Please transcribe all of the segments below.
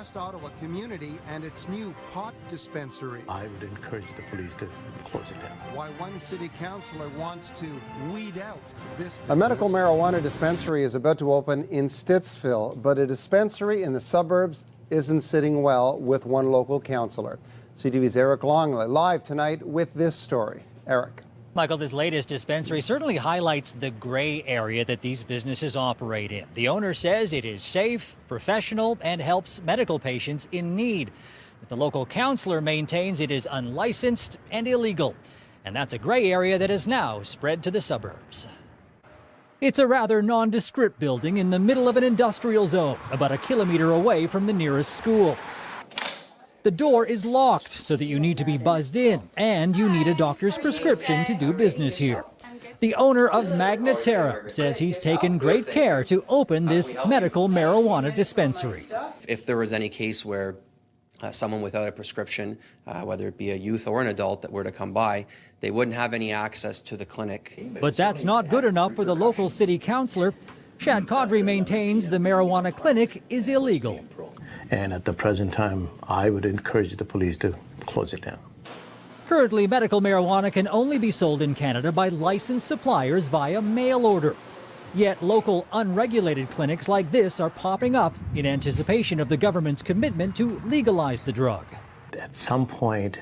West Ottawa community and its new pot dispensary. I would encourage the police to close it down. Why one city councillor wants to weed out this business. A medical marijuana dispensary is about to open in Stittsville, but a dispensary in the suburbs isn't sitting well with one local councillor. CTV's Eric Longley live tonight with this story. Eric. Michael, this latest dispensary certainly highlights the gray area that these businesses operate in. The owner says it is safe, professional, and helps medical patients in need. But the local councillor maintains it is unlicensed and illegal. And that's a gray area that has now spread to the suburbs. It's a rather nondescript building in the middle of an industrial zone, about a kilometer away from the nearest school. The door is locked so that you need to be buzzed in, and you need a doctor's prescription to do business here. The owner of Magna says he's taken great care to open this medical marijuana dispensary. If there was any case where someone without a prescription, whether it be a youth or an adult that were to come by, they wouldn't have any access to the clinic. But that's not good enough for the local city councillor. Shad Caudry maintains the marijuana clinic is illegal. And at the present time, I would encourage the police to close it down. Currently, medical marijuana can only be sold in Canada by licensed suppliers via mail order. Yet local unregulated clinics like this are popping up in anticipation of the government's commitment to legalize the drug. At some point,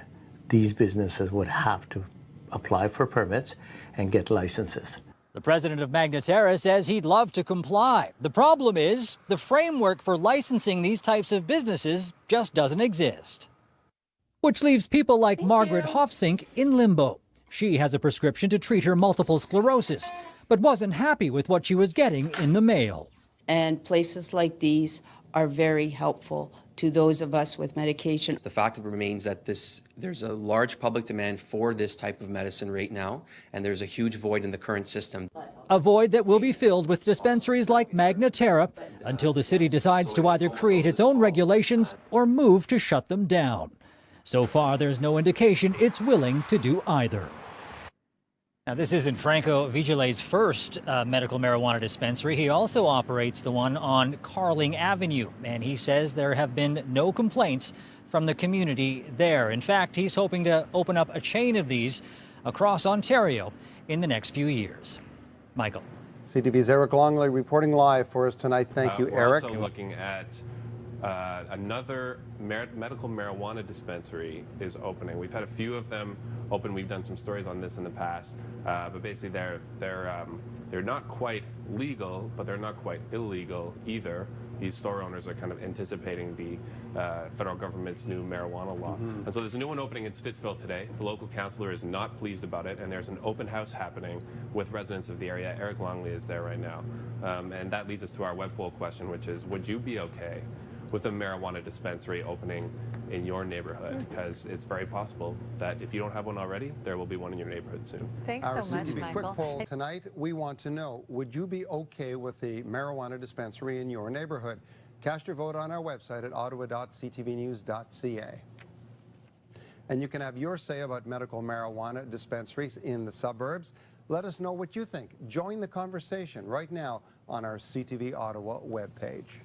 these businesses would have to apply for permits and get licenses. The president of Magna says he'd love to comply. The problem is the framework for licensing these types of businesses just doesn't exist. Which leaves people like Margaret Hofsink in limbo. She has a prescription to treat her multiple sclerosis, but wasn't happy with what she was getting in the mail. And places like these are very helpful to those of us with medication. The fact remains that there's a large public demand for this type of medicine right now, and there's a huge void in the current system. A void that will be filled with dispensaries like Magna until the city decides to either create its own regulations or move to shut them down. So far, there's no indication it's willing to do either. Now, this isn't Franco Vigile's first medical marijuana dispensary. He also operates the one on Carling Avenue, and he says there have been no complaints from the community there. In fact, he's hoping to open up a chain of these across Ontario in the next few years. Michael. CTV's Eric Longley reporting live for us tonight. Thank you, Eric. We're also looking at another medical marijuana dispensary is opening. We've had a few of them open. We've done some stories on this in the past, but basically they're not quite legal, but they're not quite illegal either. These store owners are kind of anticipating the federal government's new marijuana law. And so there's a new one opening in Stittsville today. The local councillor is not pleased about it, and there's an open house happening with residents of the area. Eric Longley is there right now. And that leads us to our web poll question, which is, would you be okay with a marijuana dispensary opening in your neighborhood? Because it's very possible that if you don't have one already, there will be one in your neighborhood soon. Thanks so much, CTV Michael. Quick poll tonight. We want to know, would you be okay with the marijuana dispensary in your neighborhood? Cast your vote on our website at ottawa.ctvnews.ca. And you can have your say about medical marijuana dispensaries in the suburbs. Let us know what you think. Join the conversation right now on our CTV Ottawa webpage.